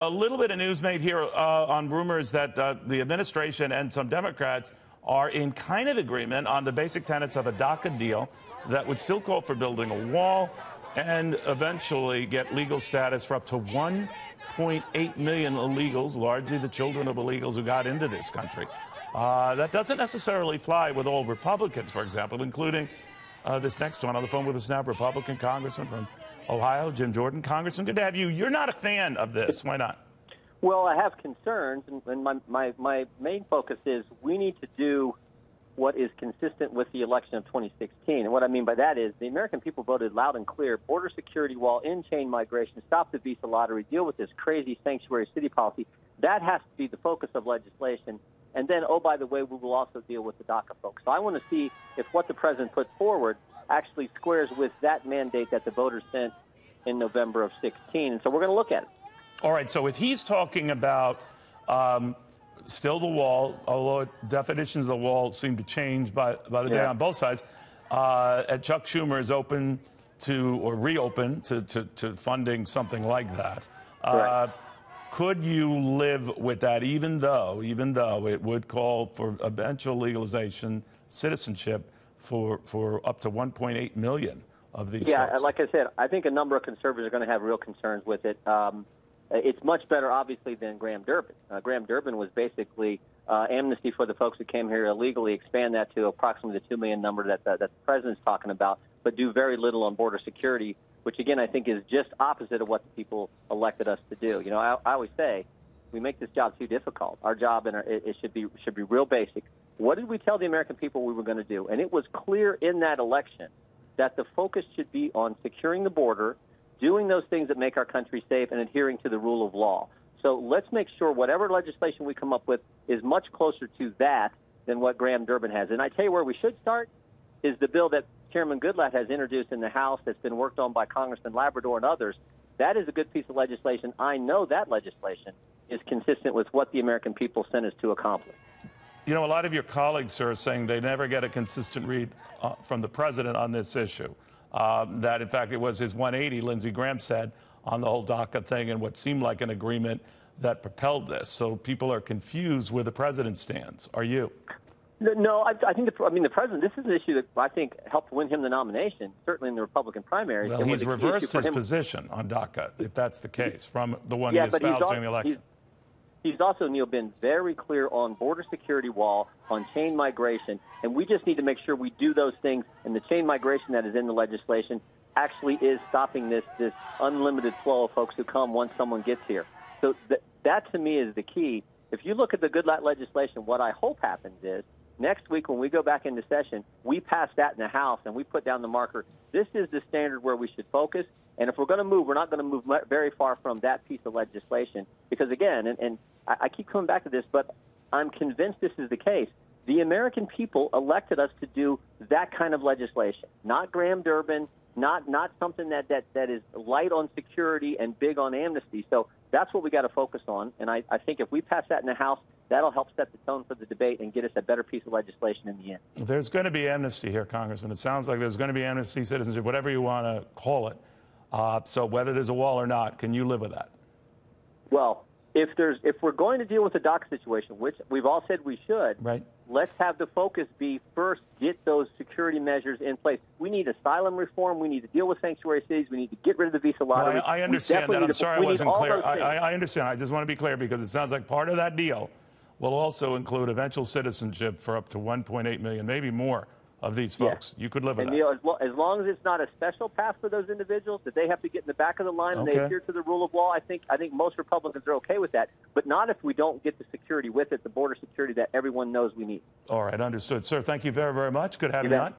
A little bit of news made here on rumors that the administration and some Democrats are in kind of agreement on the basic tenets of a DACA deal that would still call for building a wall and eventually get legal status for up to 1.8 million illegals, largely the children of illegals who got into this country. That doesn't necessarily fly with all Republicans, for example, including this next one on the phone with us now, Republican Congressman from Ohio, Jim Jordan. Congressman, good to have you. You're not a fan of this. Why not? Well, I have concerns, and my main focus is we need to do what is consistent with the election of 2016. And what I mean by that is the American people voted loud and clear: border security wall, end chain migration, stop the visa lottery, deal with this crazy sanctuary city policy. That has to be the focus of legislation. And then, oh, by the way, we will also deal with the DACA folks. So I want to see if what the president puts forward actually squares with that mandate that the voters sent in November of 16. And so we're going to look at it. All right. So if he's talking about still the wall, although definitions of the wall seem to change by the day on both sides, and Chuck Schumer is open to or reopen to funding something like that. Could you live with that, even though it would call for eventual legalization, citizenship for up to 1.8 million of these folks? Like I said, I think a number of conservatives are going to have real concerns with it. It's much better, obviously, than Graham Durbin. Graham Durbin was basically amnesty for the folks who came here illegally, expand that to approximately the 2 million number that the president's talking about, but do very little on border security, which, again, I think is just opposite of what the people elected us to do. You know, I always say we make this job too difficult. Our job, it should be real basic. What did we tell the American people we were going to do? And it was clear in that election that the focus should be on securing the border, doing those things that make our country safe, and adhering to the rule of law. So let's make sure whatever legislation we come up with is much closer to that than what Graham Durbin has. And I tell you where we should start is the bill that Chairman Goodlatte has introduced in the House that's been worked on by Congressman Labrador and others. That is a good piece of legislation. I know that legislation is consistent with what the American people sent us to accomplish. You know, a lot of your colleagues are saying they never get a consistent read from the president on this issue. That, in fact, it was his 180, Lindsey Graham said, on the whole DACA thing and what seemed like an agreement that propelled this. So people are confused where the president stands. Are you? No, I think the president, this is an issue that I think helped win him the nomination, certainly in the Republican primaries. Well, he's reversed his position on DACA, if that's the case, from the one he espoused during the election. He's also, Neil, been very clear on border security wall, on chain migration, and we just need to make sure we do those things, and the chain migration that is in the legislation actually is stopping this unlimited flow of folks who come once someone gets here. So that to me is the key. If you look at the Goodlatte legislation, what I hope happens is next week when we go back into session, we pass that in the House and we put down the marker. This is the standard where we should focus. And if we're going to move, we're not going to move very far from that piece of legislation. Because, again, and I keep coming back to this, but I'm convinced this is the case. The American people elected us to do that kind of legislation, not Graham Durbin, not something that is light on security and big on amnesty. So that's what we got to focus on. And I think if we pass that in the House, that'll help set the tone for the debate and get us a better piece of legislation in the end. There's going to be amnesty here, Congressman. It sounds like there's going to be amnesty, citizenship, whatever you want to call it. So whether there's a wall or not, can you live with that? Well, if we're going to deal with the DACA situation, which we've all said we should, right, let's have the focus be first get those security measures in place. We need asylum reform. We need to deal with sanctuary cities. We need to get rid of the visa lottery. I understand that. I'm sorry I wasn't clear. I understand. I just want to be clear because it sounds like part of that deal will also include eventual citizenship for up to 1.8 million, maybe more, of these folks. You could live with that. Neil, as long as it's not a special path for those individuals, that they have to get in the back of the line and they adhere to the rule of law, I think most Republicans are okay with that. But not if we don't get the security with it, the border security that everyone knows we need. All right, understood. Sir, thank you very, very much. Good having you on.